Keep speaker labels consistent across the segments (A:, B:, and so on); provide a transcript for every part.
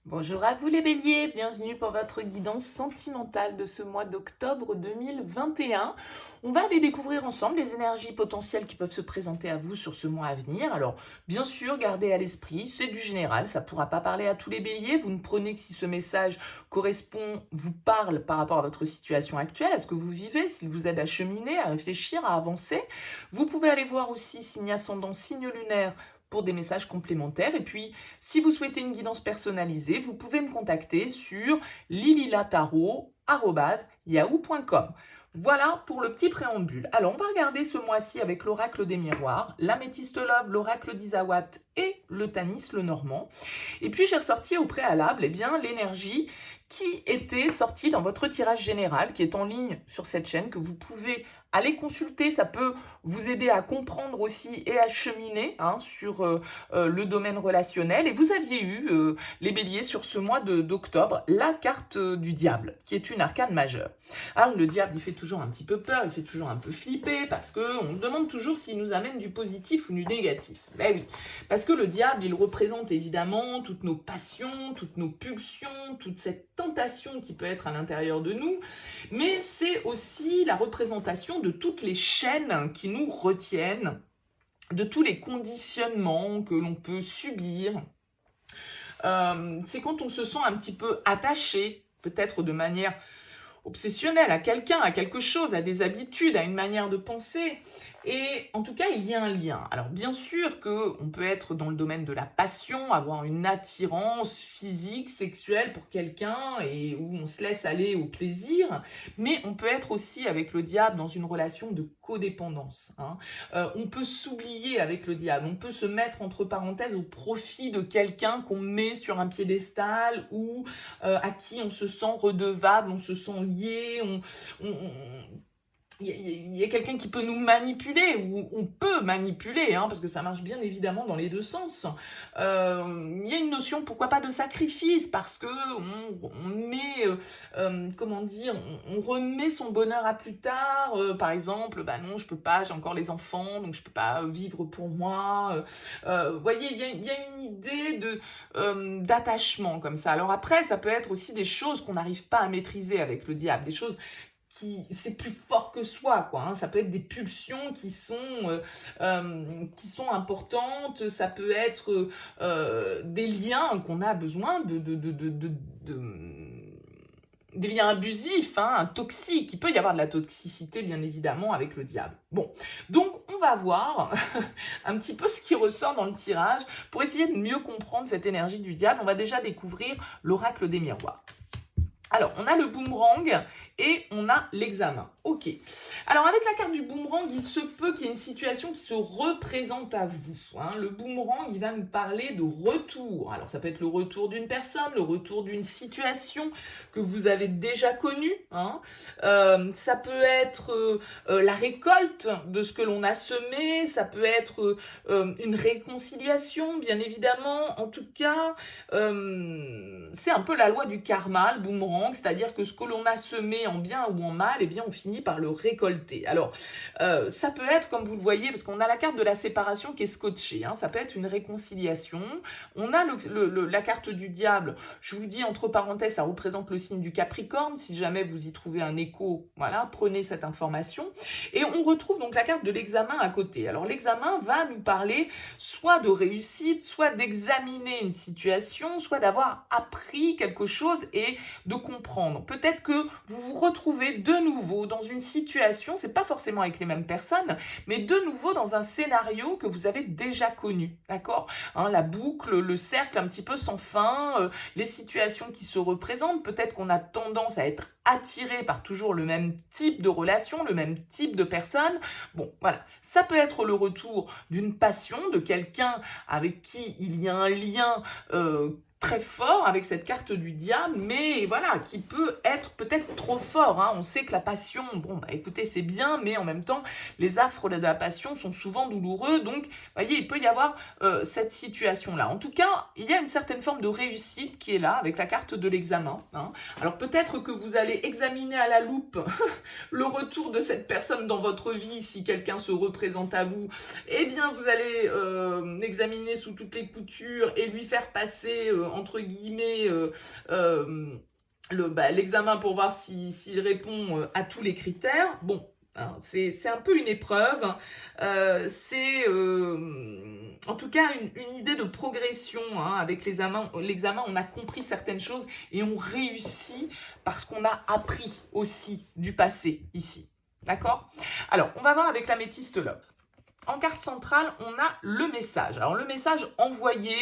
A: Bonjour à vous les béliers, bienvenue pour votre guidance sentimentale de ce mois d'octobre 2021. On va aller découvrir ensemble les énergies potentielles qui peuvent se présenter à vous sur ce mois à venir. Alors, bien sûr, gardez à l'esprit, c'est du général, ça ne pourra pas parler à tous les béliers. Vous ne prenez que si ce message correspond, vous parle par rapport à votre situation actuelle, à ce que vous vivez, s'il vous aide à cheminer, à réfléchir, à avancer. Vous pouvez aller voir aussi signe ascendant, signe lunaire, pour des messages complémentaires. Et puis, si vous souhaitez une guidance personnalisée, vous pouvez me contacter sur lililataro@yahoo.com. Voilà pour le petit préambule. Alors, on va regarder ce mois-ci avec l'oracle des miroirs, l'améthyste love, l'oracle d'Isawat et le Tanis, le normand. Et puis, j'ai ressorti au préalable l'énergie qui était sortie dans votre tirage général, qui est en ligne sur cette chaîne, que vous pouvez aller consulter. Ça peut vous aider à comprendre aussi et à cheminer sur le domaine relationnel. Et vous aviez eu, les béliers, sur ce mois d'octobre, la carte du diable, qui est une arcane majeure. Alors, le diable, il fait toujours un petit peu peur, il fait toujours un peu flipper, parce qu'on se demande toujours s'il nous amène du positif ou du négatif. Ben oui, parce que le diable, il représente évidemment toutes nos passions, toutes nos pulsions, toute cette tentation qui peut être à l'intérieur de nous, mais c'est aussi la représentation de toutes les chaînes qui nous retiennent, de tous les conditionnements que l'on peut subir. C'est quand on se sent un petit peu attaché, peut-être de manière obsessionnelle à quelqu'un, à quelque chose, à des habitudes, à une manière de penser. Et en tout cas, il y a un lien. Alors bien sûr qu'on peut être dans le domaine de la passion, avoir une attirance physique, sexuelle pour quelqu'un et où on se laisse aller au plaisir, mais on peut être aussi avec le diable dans une relation de codépendance. On peut s'oublier avec le diable, on peut se mettre entre parenthèses au profit de quelqu'un qu'on met sur un piédestal ou à qui on se sent redevable, on se sent lié, il y a quelqu'un qui peut nous manipuler, ou on peut manipuler, parce que ça marche bien évidemment dans les deux sens. Il y a une notion, pourquoi pas, de sacrifice, parce que on met, comment dire, on remet son bonheur à plus tard. Par exemple, bah non, je peux pas, j'ai encore les enfants, donc je peux pas vivre pour moi. Vous voyez, il y a une idée d'attachement comme ça. Alors après, ça peut être aussi des choses qu'on n'arrive pas à maîtriser avec le diable, des choses c'est plus fort que soi, quoi. Ça peut être des pulsions qui sont importantes, ça peut être des liens qu'on a besoin des liens abusifs, toxiques. Il peut y avoir de la toxicité, bien évidemment, avec le diable. Bon, donc on va voir un petit peu ce qui ressort dans le tirage pour essayer de mieux comprendre cette énergie du diable. On va déjà découvrir l'oracle des miroirs. Alors, on a le boomerang et on a l'examen. Ok. Alors, avec la carte du boomerang, il se peut qu'il y ait une situation qui se représente à vous. Le boomerang, il va nous parler de retour. Alors, ça peut être le retour d'une personne, le retour d'une situation que vous avez déjà connue. Ça peut être la récolte de ce que l'on a semé. Ça peut être une réconciliation, bien évidemment. En tout cas, c'est un peu la loi du karma, le boomerang. C'est-à-dire que ce que l'on a semé en bien ou en mal, eh bien, on finit par le récolter. Alors, ça peut être, comme vous le voyez, parce qu'on a la carte de la séparation qui est scotchée, ça peut être une réconciliation. On a la carte du diable, je vous le dis entre parenthèses, ça représente le signe du Capricorne. Si jamais vous y trouvez un écho, voilà, prenez cette information. Et on retrouve donc la carte de l'examen à côté. Alors, l'examen va nous parler soit de réussite, soit d'examiner une situation, soit d'avoir appris quelque chose et de comprendre. Peut-être que vous vous retrouvez de nouveau dans une situation, c'est pas forcément avec les mêmes personnes, mais de nouveau dans un scénario que vous avez déjà connu, d'accord ? La boucle, le cercle un petit peu sans fin, les situations qui se représentent, peut-être qu'on a tendance à être attiré par toujours le même type de relation, le même type de personne. Bon, voilà. Ça peut être le retour d'une passion, de quelqu'un avec qui il y a un lien très fort avec cette carte du diable, mais voilà, qui peut être peut-être trop fort. On sait que la passion, bon, bah écoutez, c'est bien, mais en même temps, les affres de la passion sont souvent douloureux, donc, vous voyez, il peut y avoir cette situation-là. En tout cas, il y a une certaine forme de réussite qui est là, avec la carte de l'examen. Alors, peut-être que vous allez examiner à la loupe le retour de cette personne dans votre vie, si quelqu'un se représente à vous, eh bien, vous allez examiner sous toutes les coutures et lui faire passer entre guillemets, l'examen pour voir s'il répond à tous les critères. Bon, hein, c'est un peu une épreuve. C'est en tout cas une idée de progression. Hein. Avec l'examen, on a compris certaines choses et on réussit parce qu'on a appris aussi du passé ici. D'accord? Alors, on va voir avec l'améthyste love. En carte centrale, on a le message. Alors, le message envoyé,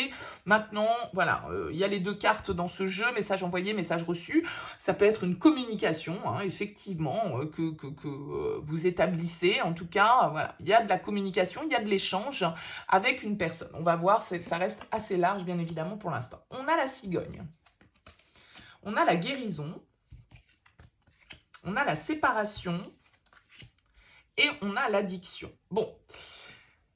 A: maintenant, voilà, il y a les deux cartes dans ce jeu, message envoyé, message reçu. Ça peut être une communication, hein, effectivement, que vous établissez. En tout cas, voilà, il y a de la communication, il y a de l'échange avec une personne. On va voir, ça reste assez large, bien évidemment, pour l'instant. On a la cigogne. On a la guérison. On a la séparation. Et on a l'addiction. Bon,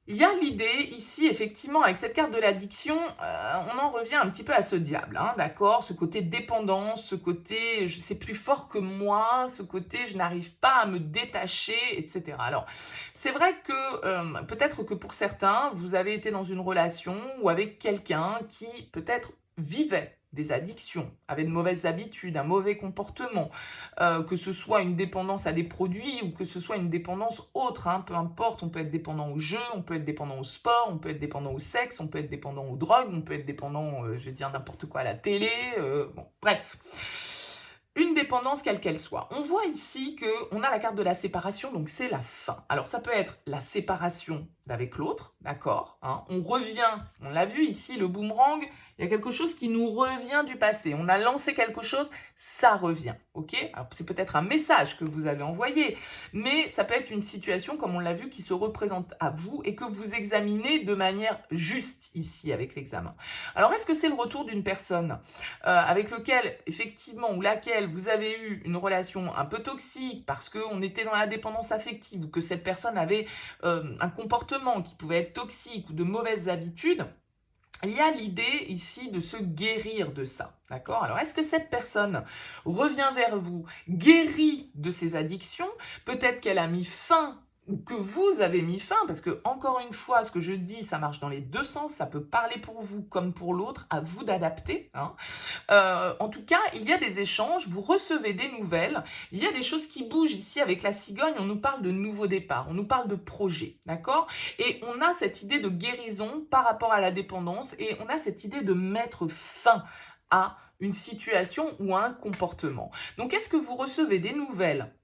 A: il y a l'idée ici, effectivement, avec cette carte de l'addiction, on en revient un petit peu à ce diable, hein, d'accord? Ce côté dépendance, ce côté « c'est plus fort que moi », ce côté « je n'arrive pas à me détacher », etc. Alors, c'est vrai que peut-être que pour certains, vous avez été dans une relation ou avec quelqu'un qui peut-être vivait des addictions, avait de mauvaises habitudes, un mauvais comportement, que ce soit une dépendance à des produits ou que ce soit une dépendance autre, hein, peu importe, on peut être dépendant au jeu, on peut être dépendant au sport, on peut être dépendant au sexe, on peut être dépendant aux drogues, on peut être dépendant, je vais dire n'importe quoi à la télé, bon, bref. Une dépendance quelle qu'elle soit. On voit ici qu'on a la carte de la séparation, donc c'est la fin. Alors ça peut être la séparation d'avec l'autre, d'accord, hein. On revient, on l'a vu ici, le boomerang, il y a quelque chose qui nous revient du passé. On a lancé quelque chose, ça revient, ok? Alors c'est peut-être un message que vous avez envoyé, mais ça peut être une situation, comme on l'a vu, qui se représente à vous et que vous examinez de manière juste ici avec l'examen. Alors est-ce que c'est le retour d'une personne avec lequel, effectivement, ou laquelle vous avez eu une relation un peu toxique parce qu'on était dans la dépendance affective ou que cette personne avait un comportement qui pouvait être toxique ou de mauvaises habitudes? Il y a l'idée ici de se guérir de ça, d'accord? Alors, est-ce que cette personne revient vers vous, guérie de ses addictions? Peut-être qu'elle a mis fin ou que vous avez mis fin, parce que, encore une fois, ce que je dis, ça marche dans les deux sens, ça peut parler pour vous comme pour l'autre, à vous d'adapter, hein. En tout cas, il y a des échanges, vous recevez des nouvelles, il y a des choses qui bougent ici avec la cigogne, on nous parle de nouveaux départs, on nous parle de projets, d'accord? Et on a cette idée de guérison par rapport à la dépendance et on a cette idée de mettre fin à une situation ou à un comportement. Donc, est-ce que vous recevez des nouvelles?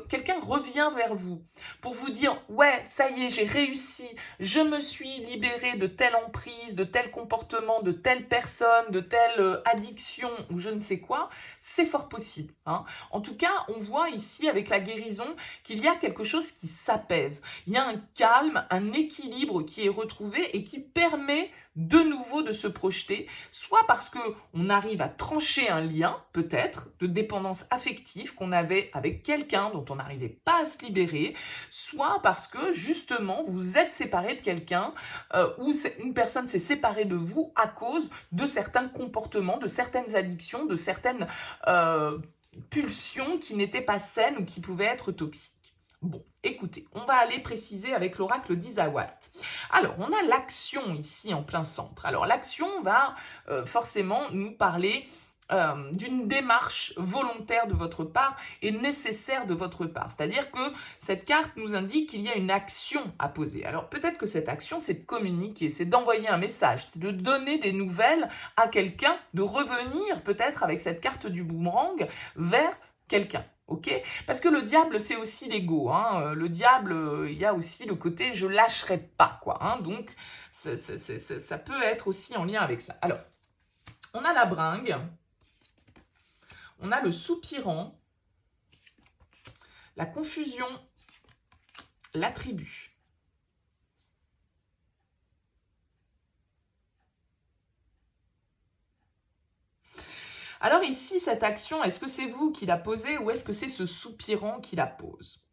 A: Quelqu'un revient vers vous pour vous dire « Ouais, ça y est, j'ai réussi, je me suis libéré de telle emprise, de tel comportement, de telle personne, de telle addiction ou je ne sais quoi », c'est fort possible, hein. En tout cas, on voit ici avec la guérison qu'il y a quelque chose qui s'apaise. Il y a un calme, un équilibre qui est retrouvé et qui permet de nouveau de se projeter, soit parce qu'on arrive à trancher un lien, peut-être, de dépendance affective qu'on avait avec quelqu'un dont on n'arrivait pas à se libérer, soit parce que, justement, vous êtes séparé de quelqu'un ou une personne s'est séparée de vous à cause de certains comportements, de certaines addictions, de certaines pulsions qui n'étaient pas saines ou qui pouvaient être toxiques. Bon, écoutez, on va aller préciser avec l'oracle d'Isawat. Alors, on a l'action ici en plein centre. Alors, l'action va forcément nous parler d'une démarche volontaire de votre part et nécessaire de votre part. C'est-à-dire que cette carte nous indique qu'il y a une action à poser. Alors, peut-être que cette action, c'est de communiquer, c'est d'envoyer un message, c'est de donner des nouvelles à quelqu'un, de revenir peut-être avec cette carte du boomerang vers quelqu'un. Okay, parce que le diable, c'est aussi l'ego, hein. Le diable, il y a aussi le côté « je lâcherai pas », quoi, hein. Donc, ça peut être aussi en lien avec ça. Alors, on a la bringue, on a le soupirant, la confusion, la tribu. Alors ici, cette action, est-ce que c'est vous qui la posez ou est-ce que c'est ce soupirant qui la pose?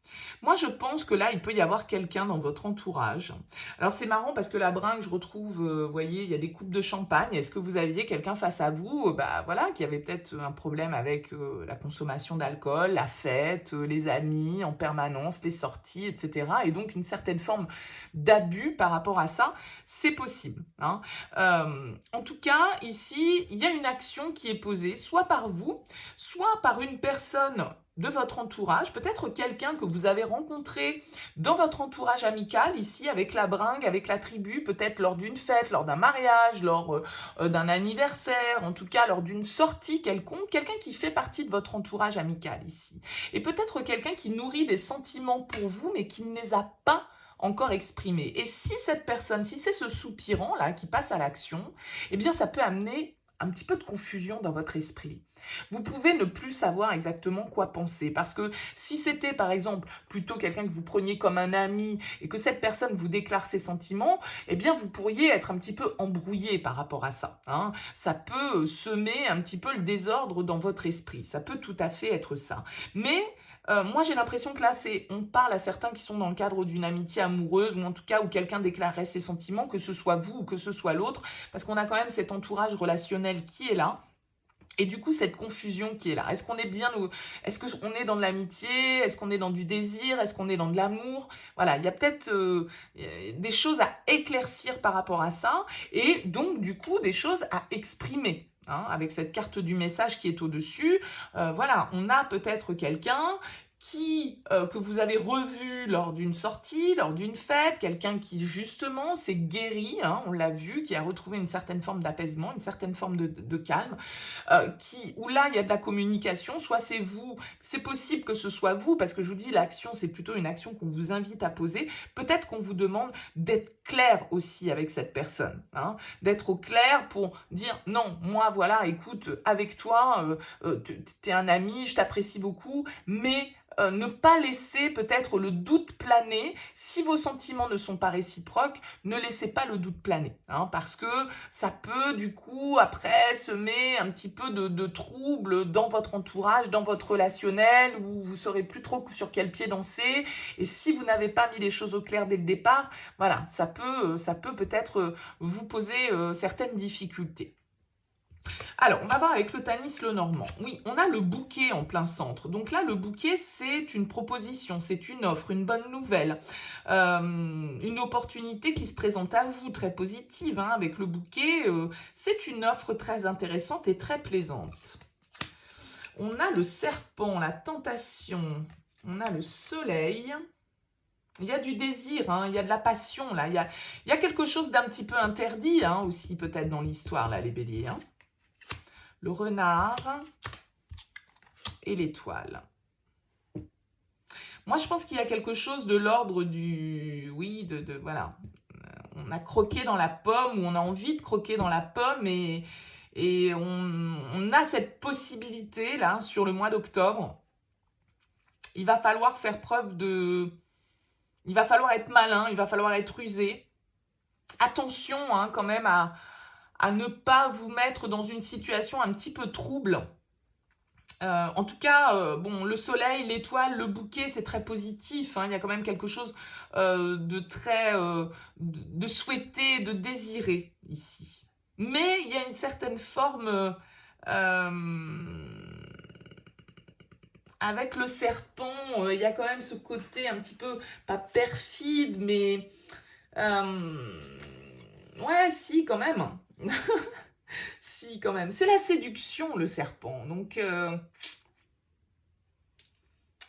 A: Moi, je pense que là, il peut y avoir quelqu'un dans votre entourage. Alors, c'est marrant parce que la bringue, je retrouve, vous voyez, il y a des coupes de champagne. Est-ce que vous aviez quelqu'un face à vous, bah voilà, qui avait peut-être un problème avec la consommation d'alcool, la fête, les amis en permanence, les sorties, etc. Et donc, une certaine forme d'abus par rapport à ça, c'est possible, hein. En tout cas, ici, il y a une action qui est posée, soit par vous, soit par une personne de votre entourage, peut-être quelqu'un que vous avez rencontré dans votre entourage amical, ici avec la bringue, avec la tribu, peut-être lors d'une fête, lors d'un mariage, lors d'un anniversaire, en tout cas lors d'une sortie quelconque, quelqu'un qui fait partie de votre entourage amical ici. Et peut-être quelqu'un qui nourrit des sentiments pour vous, mais qui ne les a pas encore exprimés. Et si cette personne, si c'est ce soupirant là qui passe à l'action, eh bien ça peut amener un petit peu de confusion dans votre esprit. Vous pouvez ne plus savoir exactement quoi penser parce que si c'était par exemple plutôt quelqu'un que vous preniez comme un ami et que cette personne vous déclare ses sentiments, eh bien vous pourriez être un petit peu embrouillé par rapport à ça, hein. Ça peut semer un petit peu le désordre dans votre esprit, ça peut tout à fait être ça. Mais moi j'ai l'impression que là on parle à certains qui sont dans le cadre d'une amitié amoureuse ou en tout cas où quelqu'un déclarerait ses sentiments, que ce soit vous ou que ce soit l'autre, parce qu'on a quand même cet entourage relationnel qui est là. Et du coup, cette confusion qui est là. Est-ce qu'on est bien ou est-ce qu'on est dans de l'amitié? Est-ce qu'on est dans du désir? Est-ce qu'on est dans de l'amour? Voilà, il y a peut-être des choses à éclaircir par rapport à ça et donc du coup des choses à exprimer. Hein, avec cette carte du message qui est au-dessus, voilà, on a peut-être quelqu'un que vous avez revu lors d'une sortie, lors d'une fête, quelqu'un qui justement s'est guéri, hein, on l'a vu, qui a retrouvé une certaine forme d'apaisement, une certaine forme de calme, où là il y a de la communication, soit c'est vous, c'est possible que ce soit vous, parce que je vous dis l'action c'est plutôt une action qu'on vous invite à poser, peut-être qu'on vous demande d'être clair aussi avec cette personne, hein, d'être au clair pour dire non, moi voilà, écoute, avec toi, t'es un ami, je t'apprécie beaucoup, mais ne pas laisser peut-être le doute planer. Si vos sentiments ne sont pas réciproques, ne laissez pas le doute planer, hein, parce que ça peut du coup après semer un petit peu de troubles dans votre entourage, dans votre relationnel, où vous ne saurez plus trop sur quel pied danser. Et si vous n'avez pas mis les choses au clair dès le départ, voilà, ça peut peut-être vous poser certaines difficultés. Alors, on va voir avec le Tanis le Normand. Oui, on a le bouquet en plein centre. Donc là, le bouquet, c'est une proposition, c'est une offre, une bonne nouvelle, une opportunité qui se présente à vous, très positive, hein, avec le bouquet. C'est une offre très intéressante et très plaisante. On a le serpent, la tentation. On a le soleil. Il y a du désir, hein, il y a de la passion, là. Il y a quelque chose d'un petit peu interdit, hein, aussi, peut-être, dans l'histoire, là, les béliers, hein. Le renard et l'étoile. Moi, je pense qu'il y a quelque chose de l'ordre du... Oui, voilà. On a croqué dans la pomme, ou on a envie de croquer dans la pomme, et on a cette possibilité, là, sur le mois d'octobre. Il va falloir faire preuve de... Il va falloir être malin, il va falloir être rusé. Attention, hein, quand même, à ne pas vous mettre dans une situation un petit peu trouble. En tout cas, bon, le soleil, l'étoile, le bouquet, c'est très positif, hein. Il y a quand même quelque chose de très... de souhaiter, de désirer ici. Mais il y a une certaine forme... avec le serpent, il y a quand même ce côté un petit peu, pas perfide, mais... ouais, si, quand même. Si, quand même. C'est la séduction, le serpent. Donc,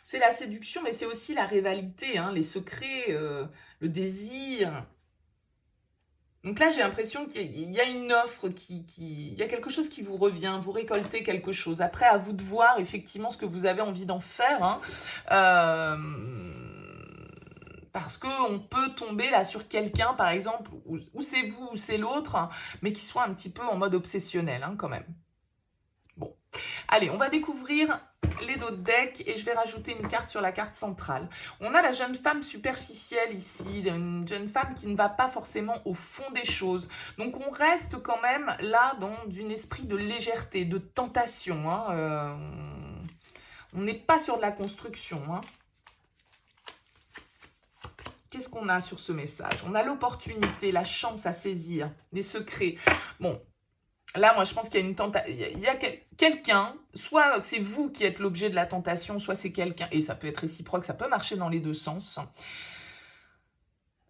A: c'est la séduction, mais c'est aussi la rivalité, hein, les secrets, le désir. Donc là, j'ai l'impression qu'il y a une offre, il y a quelque chose qui vous revient, vous récoltez quelque chose. Après, à vous de voir effectivement ce que vous avez envie d'en faire, hein. Parce qu'on peut tomber là sur quelqu'un, par exemple, ou c'est vous ou c'est l'autre, hein, mais qui soit un petit peu en mode obsessionnel, hein, quand même. Bon, allez, on va découvrir les dos de deck et je vais rajouter une carte sur la carte centrale. On a la jeune femme superficielle ici, une jeune femme qui ne va pas forcément au fond des choses. Donc on reste quand même là dans un esprit de légèreté, de tentation, hein. On n'est pas sur de la construction, hein. Qu'est-ce qu'on a sur ce message? On a l'opportunité, la chance à saisir, les secrets. Bon, là, moi, je pense qu'il y a une tentation. Il y a quelqu'un, soit c'est vous qui êtes l'objet de la tentation, soit c'est quelqu'un, et ça peut être réciproque, ça peut marcher dans les deux sens.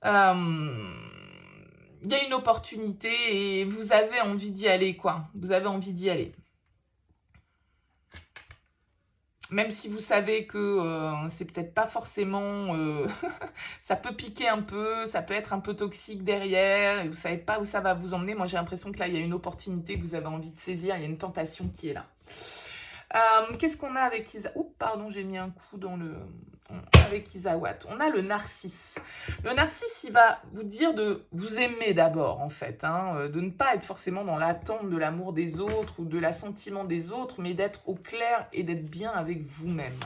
A: Il y a une opportunité et vous avez envie d'y aller, quoi. Vous avez envie d'y aller. Même si vous savez que c'est peut-être pas forcément... ça peut piquer un peu, ça peut être un peu toxique derrière, et vous savez pas où ça va vous emmener. Moi, j'ai l'impression que là, il y a une opportunité que vous avez envie de saisir, il y a une tentation qui est là. Qu'est-ce qu'on a avec Isa? Oups, pardon, j'ai mis un coup dans le... Avec Isawat. On a le narcisse. Le narcisse, il va vous dire de vous aimer d'abord, en fait. De ne pas être forcément dans l'attente de l'amour des autres ou de l'assentiment des autres, mais d'être au clair et d'être bien avec vous-même.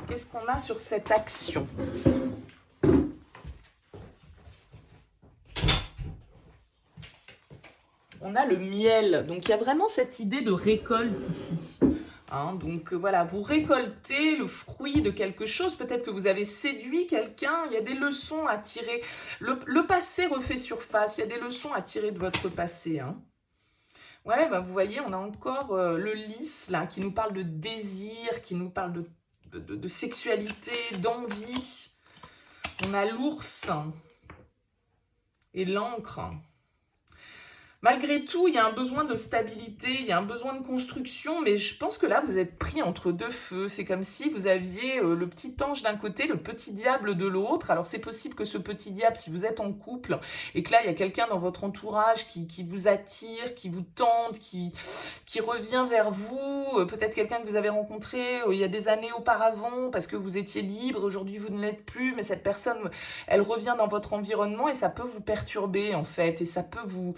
A: Qu'est-ce qu'on a sur cette action? On a le miel. Donc, il y a vraiment cette idée de récolte ici. Donc voilà, vous récoltez le fruit de quelque chose. Peut-être que vous avez séduit quelqu'un. Il y a des leçons à tirer. Le passé refait surface. Il y a des leçons à tirer de votre passé. Ouais, bah, vous voyez, on a encore le lys, là, qui nous parle de désir, qui nous parle de sexualité, d'envie. On a l'ours et l'encre. Malgré tout, il y a un besoin de stabilité, il y a un besoin de construction, mais je pense que là, vous êtes pris entre deux feux. C'est comme si vous aviez le petit ange d'un côté, le petit diable de l'autre. Alors, c'est possible que ce petit diable, si vous êtes en couple, et que là, il y a quelqu'un dans votre entourage qui vous attire, qui vous tente, qui revient vers vous, peut-être quelqu'un que vous avez rencontré il y a des années auparavant, parce que vous étiez libre, aujourd'hui, vous ne l'êtes plus, mais cette personne, elle revient dans votre environnement, et ça peut vous perturber, en fait, et ça peut vous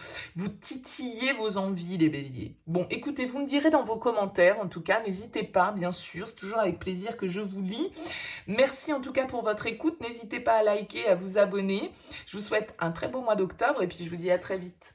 A: titiller vos envies, les béliers. Bon, écoutez, vous me direz dans vos commentaires, en tout cas, n'hésitez pas, bien sûr, c'est toujours avec plaisir que je vous lis. Merci en tout cas pour votre écoute, n'hésitez pas à liker, à vous abonner. Je vous souhaite un très beau mois d'octobre, et puis je vous dis à très vite.